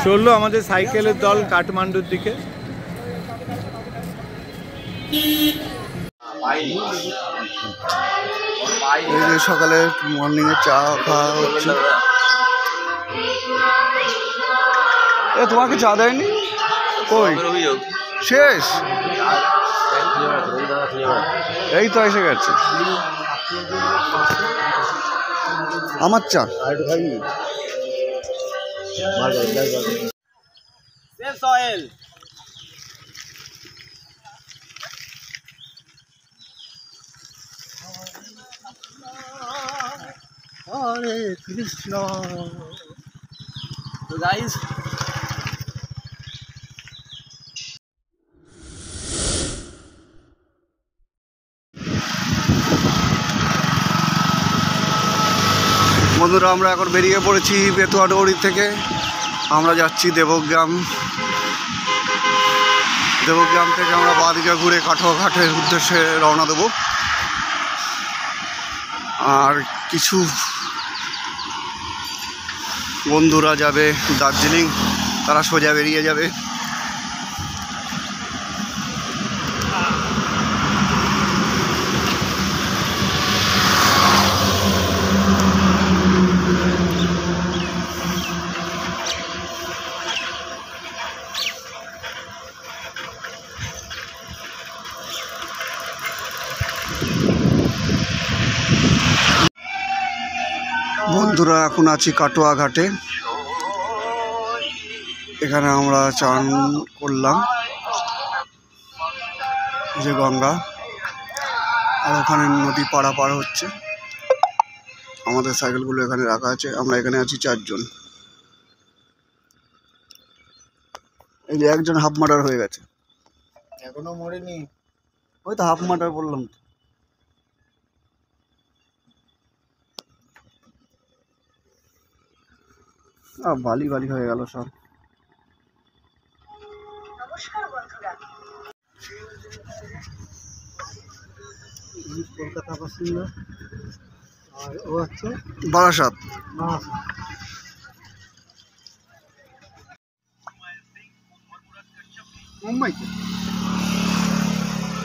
চললো আমাদের সাইকেলের দল কাঠমান্ডুর দিকে। এই যে সকালে মর্নিং এ চা খাওয়া হচ্ছে। তোমাকে চা দেয়নি? কই শেষ? এই তো এসে গেছে আমার চা। হরে কৃষ্ণ। তো গাইস বন্ধুরা, আমরা এখন বেরিয়ে পড়েছি বেতুয়াডৌড়ি থেকে। আমরা যাচ্ছি দেবগ্রাম। দেবগ্রাম থেকে আমরা বাদিকে ঘুরে কাটোয়া ঘাটের উদ্দেশ্যে রওনা দেব। আর কিছু বন্ধুরা যাবে দার্জিলিং, তারা সোজা বেরিয়ে যাবে। বন্ধুরা, এখন আছি কাটোয়া ঘাটে। এখানে আমরা চান করলাম, যে গঙ্গা, আর ওখানে নদী পারাপার হচ্ছে। আমাদের সাইকেলগুলো এখানে রাখা আছে। আমরা এখানে আছি 4 জন। এই যে একজন হাফ মার্ডার হয়ে গেছে, এখনো মরেনি। ওই তো হাফ মার্ডার বললাম তো। বালি বালি হয়ে গেল সব। কলকাতা বাসিন্দা, আর ও হচ্ছে বারাসাত। মুম্বাইতে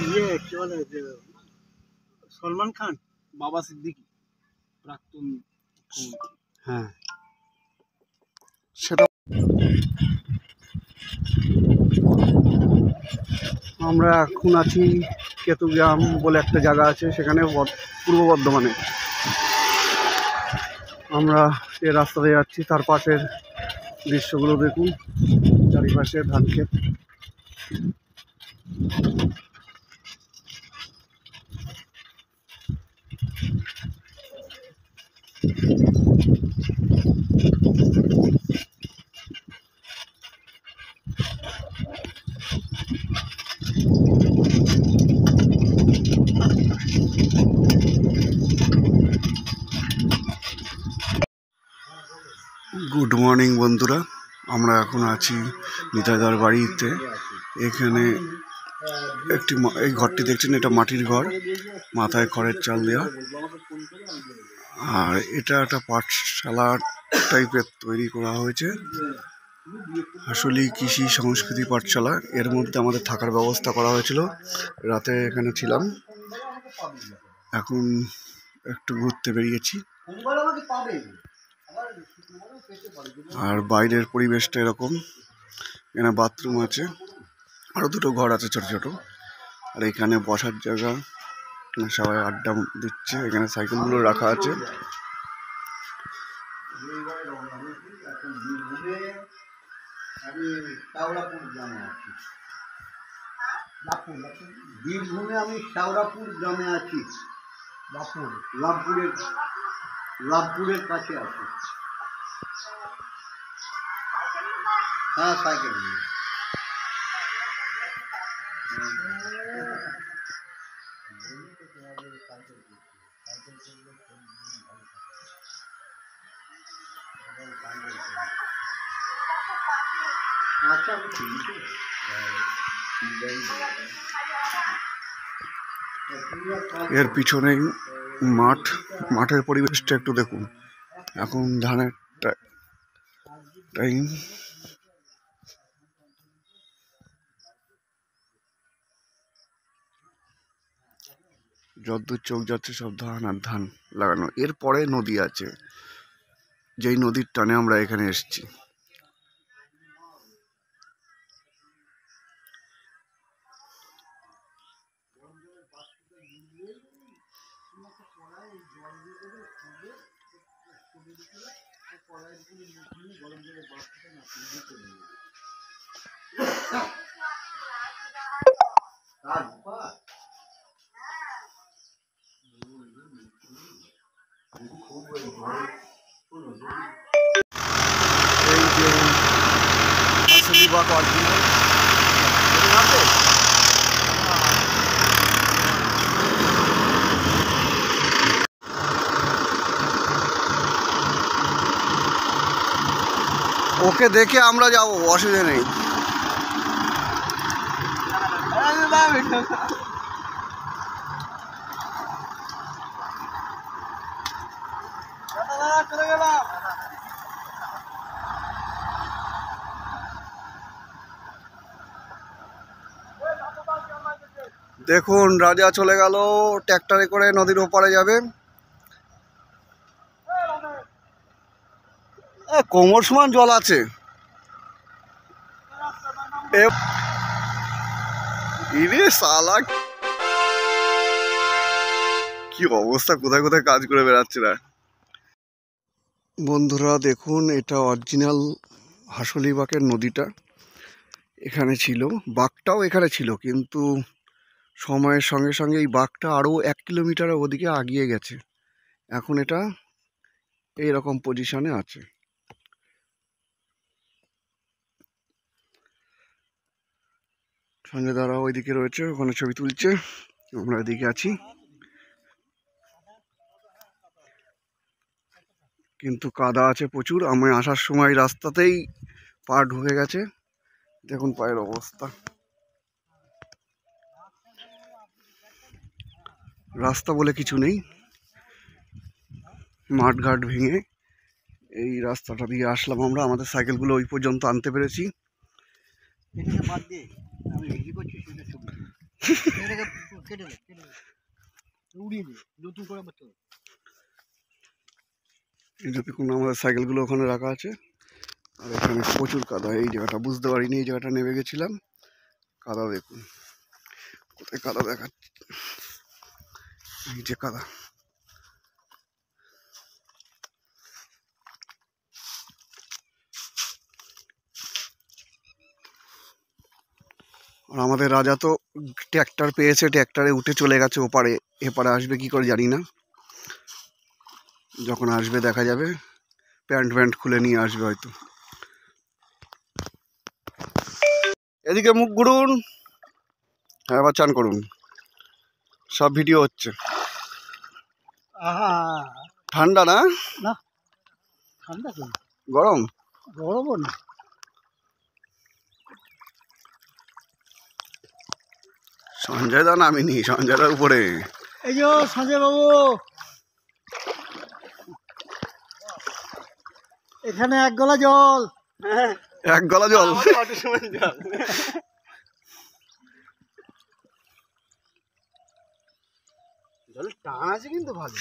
ইয়ে কি বলে, সলমান খান, বাবা সিদ্দিকী প্রাক্তন। হ্যাঁ, সেটা আমরা এখন আছি কেতুগ্রাম বলে একটা জায়গা আছে, সেখানে পূর্ব বর্ধমানে। আমরা এই রাস্তাতে যাচ্ছি, তার পাশের দৃশ্যগুলো দেখুন, চারিপাশে ধান ক্ষেত। গুড মর্নিং বন্ধুরা, আমরা এখন আছি নিতাইদার বাড়িতে। এখানে এই ঘরটি দেখছেন, এটা মাটির ঘর, মাথায় খড়ের চাল দেওয়া। আর এটা একটা পাঠশালা টাইপের তৈরি করা হয়েছে, আসলে কৃষি সংস্কৃতি পাঠশালা। এর মধ্যে আমাদের থাকার ব্যবস্থা করা হয়েছিল, রাতে এখানে ছিলাম। এখন একটু ঘুরতে বেরিয়েছি। আর বাইরের পরিবেশটা এরকম। এখানে বাথরুম আছে, আরো 2টো ঘর আছে ছোট ছোট। আর এখানে বসার জায়গা, সবাই আড্ডা দিচ্ছে। এখানে সাইকেলগুলো রাখা আছে। বীরভূমে আমি শাওরাপুর গ্রামে আছি। লাভপুরের কাছে আছি। হ্যাঁ, সাইকেল নিয়ে। এর পিছনেই মাঠ। মাঠের পরিবেশটা একটু দেখুন। এখন ধানের টাইম। যতদূর চোখ যাচ্ছে সব ধান আর ধান লাগানো। এরপরে নদী আছে, যেই নদীর টানে আমরা এখানে এসেছি। এই যে হাসুলিবাগ অরিজিনাল ওকে দেখে আমরা যাবো, অসুবিধা নেই। দেখুন রাজা চলে গেল, ট্র্যাক্টরে করে নদীর ওপারে যাবে। কোমর সমান জল আছে। ইরে শালা কি অবস্থা, কোথায় কোথায় কাজ করে বেড়াচ্ছে না। বন্ধুরা দেখুন, এটা অরিজিনাল হাসুলিবাগের নদীটা এখানে ছিল। বাঘটাও এখানে ছিল, কিন্তু সময়ের সঙ্গে সঙ্গে এই বাঘটা আরও 1 কিলোমিটার ওদিকে আগিয়ে গেছে। এখন এটা এইরকম পজিশনে আছে। সঞ্জয় দারা ওইদিকে রয়েছে, ওখানে ছবি তুলছে, আমরা এদিকে আছি। কিন্তু কাদা আছে প্রচুর। আমি আসার সময় রাস্তাতেই পা ঢুকে গেছে, দেখুন পায়ের অবস্থা। রাস্তা বলে কিছু নেই, মাঠঘাট ভেঙে এই রাস্তাটা দিয়ে আসলাম আমরা। আমাদের সাইকেলগুলো ওই পর্যন্ত আনতে পেরেছি। দেখুন আমাদের সাইকেলগুলো ওখানে রাখা আছে। আর এখানে প্রচুর কাদা। এই জায়গাটা বুঝতে পারিনি, এই জায়গাটা নেমে গেছিলাম। কাদা দেখুন, কোথায় কাদা দেখাচ্ছে, এই যে কাদা। আর আমাদের রাজা তো ট্র্যাক্টর পেয়েছে, ট্র্যাক্টরে উঠে চলে গেছে ওপারে। এপারে আসবে কি করে জানি না, যখন আসবে দেখা যাবে। প্যান্ট খুলে নিয়ে আসবে হয়তো। এদিকে মুখ ঘুরুন, হ্যাঁ এবার চান করুন, সব ভিডিও হচ্ছে। ঠান্ডা না? না ঠান্ডা, গরম। গরম না, সঞ্জয় দা নামিনি, সঞ্জয় দার উপরে। এই যে সঞ্জয় বাবু, এখানে 1 গলা জল। 1 গলা জল, জল টান আছে কিন্তু ভালো।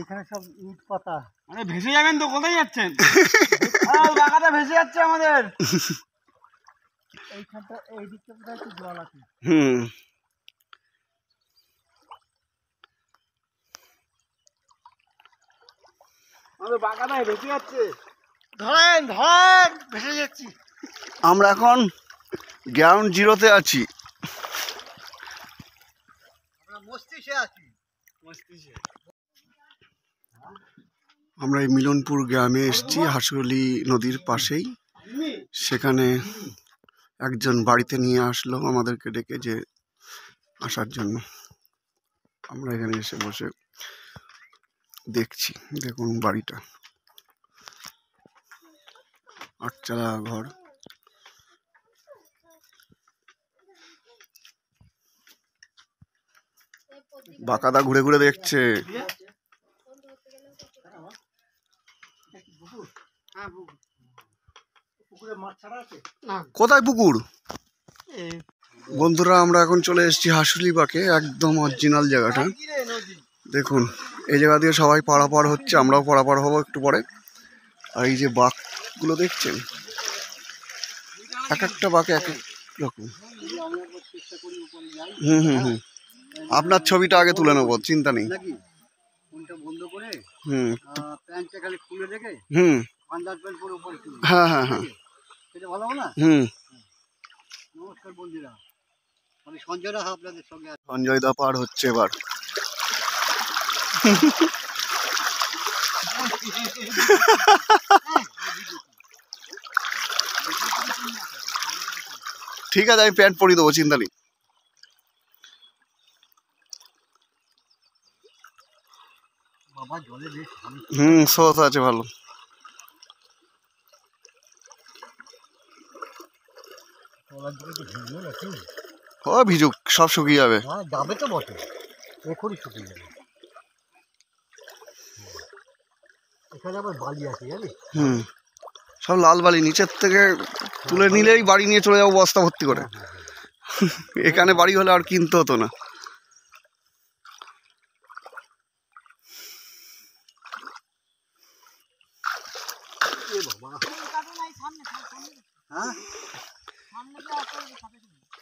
এখানে সব ইট পাতা, মানে ভেসে যাবেন তো। কোথায় যাচ্ছেন? বাগাটা ভেসে যাচ্ছে আমাদের। এইখানটা এই দিকটা কোথায় একটু জল আছে। আমাদের বাগাটায় ভেসে যাচ্ছে। ধরেন ধরেন, ভেসে যাচ্ছি। আমরা এখন গ্রাউন্ড জিরোতে আছি। আমরা এই মিলনপুর গ্রামে এসেছি, হাসুলি নদীর পাশেই। সেখানে একজন বাড়িতে নিয়ে আসলো আমাদেরকে ডেকে যে আসার জন্য। আমরা এখানে এসে বসে দেখছি। দেখুন বাড়িটা, 8 চালা ঘর। বাকাদা ঘুরে ঘুরে দেখছে। কোথায় পুকুর? বন্ধুরা আমরা এখন চলে এসেছি হাসুলিবাগে, একদম অরিজিনাল জায়গাটা। দেখুন এই জায়গা দিয়ে সবাই পারাপার হচ্ছে, আমরাও পারাপার হবো একটু পরে। আর এই যে বাঘগুলো দেখছেন, এক একটা বাঘ এক এক রকম। হুম, আপনার ছবিটা আগে তুলে নেবো, চিন্তা নেই। হুম, হ্যাঁ হ্যাঁ হ্যাঁ, হুম। নমস্কার বন্ধুরা, আমি সঞ্জয় রাহা আপনাদের সঙ্গে। সঞ্জয় দা পার হচ্ছে এবার। ঠিক আছে, আমি প্যান্ট পরিয়ে দেবো, চিন্তা নেই। বাবা জলে বেশ স্রোত আছে ভালো। ও ভিজুক, সব শুকিয়ে যাবে। হ্যাঁ যাবে তো বটে, এখনই শুকিয়ে যাবে। এখানে আবার বালি আছে জানিস? সব লাল বালি, নিচের থেকে তুলে নিলেই বাড়ি নিয়ে চলে যাবো বস্তা ভর্তি করে। এখানে বাড়ি হলে আর কিনতে হতো না।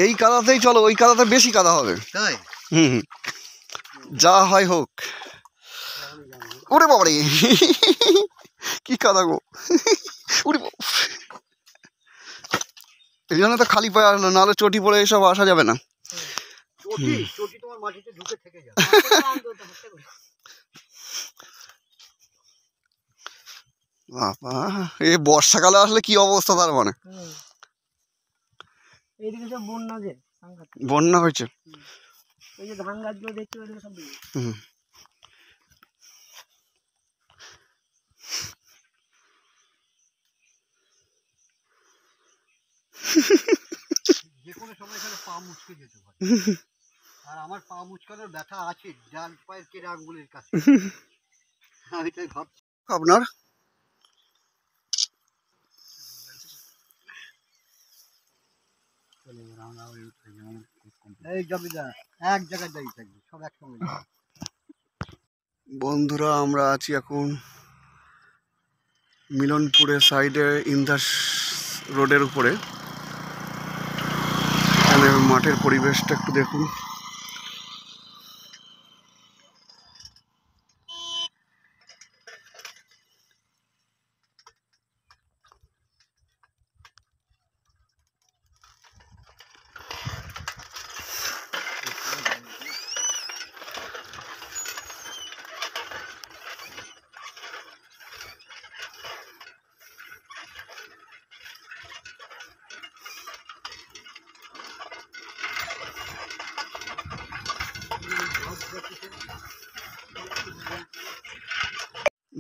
এই কাদাতেই চলো, ওই কাদাতে বেশি কাদা হবে। তাই? যা হয় হোক। ওরে বাবারে, কি কাদা গো! এই জন্য তো খালি পায়ে আসলো, নাহলে চটি পড়ে এসব আসা যাবে না। চটি তোমার মাটিতে ঢুকে থেকে যাবে। বাবা, এই বর্ষাকালে আসলে কি অবস্থা তার মানে। এইদিকে সব বন্যা যে বন্যা হয়েছে। এই যে ধান গাছগুলো দেখতে পাচ্ছি সব যে কোনো সময় এখানে পা মুচকে যেতে পারে। আর আমার পা মুচকানোর ব্যথা আছে ডান পায়ের কেরা আঙ্গুলের কাছে। আমি তাই ভাবছি আপনার এই জমিদার এক জায়গায় দাঁড়িয়ে থাকবে, সব একসঙ্গে। বন্ধুরা আমরা আছি এখন মিলনপুরের সাইডে ইন্দাস রোডের উপরে। এখানে মাঠের পরিবেশটা একটু দেখুন।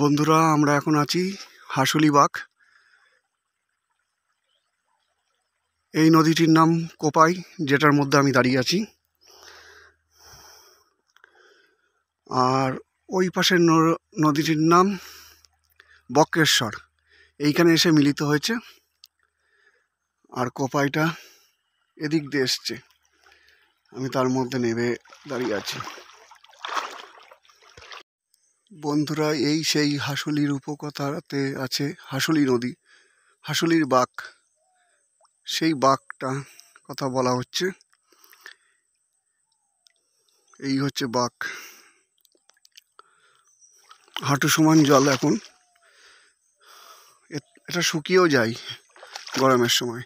বন্ধুরা আমরা এখন আছি হাসুলিবাগ। এই নদীটির নাম কোপাই, যেটার মধ্যে আমি দাঁড়িয়ে আছি। আর ওই পাশের নদীটির নাম বক্রেশ্বর, এইখানে এসে মিলিত হয়েছে। আর কোপাইটা এদিক দিয়ে এসছে, আমি তার মধ্যে নেমে দাঁড়িয়ে আছি। বন্ধুরা এই সেই হাসুলির উপকথাতে আছে হাসুলি নদী, হাসুলির বাঁক, সেই বাঁকটা কথা বলা হচ্ছে। এই হচ্ছে বাঁক, হাঁটু সমান জল এখন। এটা শুকিয়েও যায় গরমের সময়।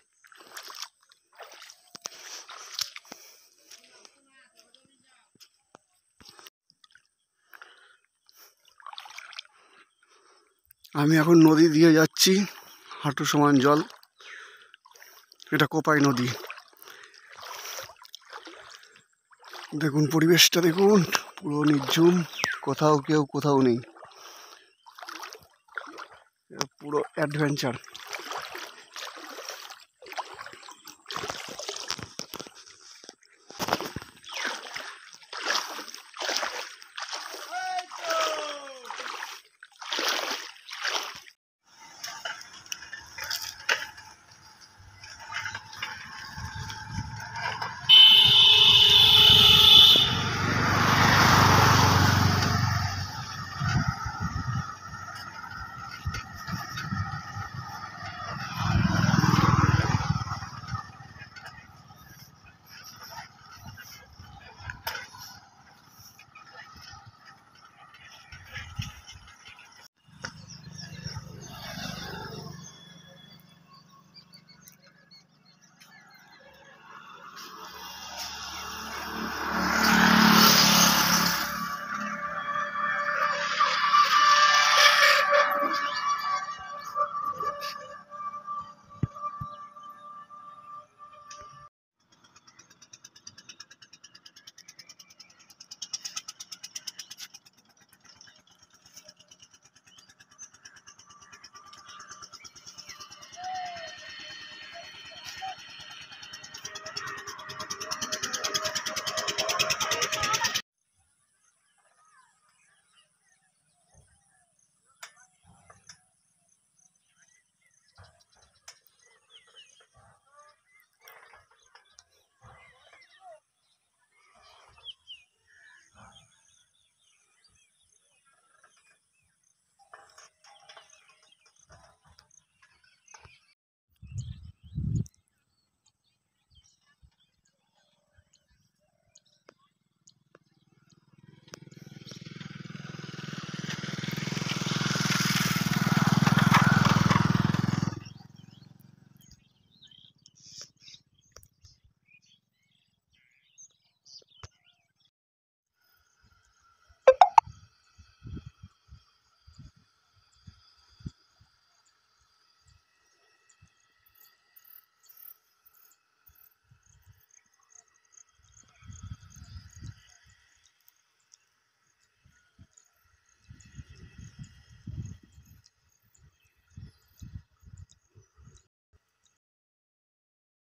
আমি এখন নদী দিয়ে যাচ্ছি, হাঁটু সমান জল। এটা কোপাই নদী। দেখুন পরিবেশটা দেখুন, পুরো নির্ঝুম, কোথাও কেউ কোথাও নেই, পুরো অ্যাডভেঞ্চার।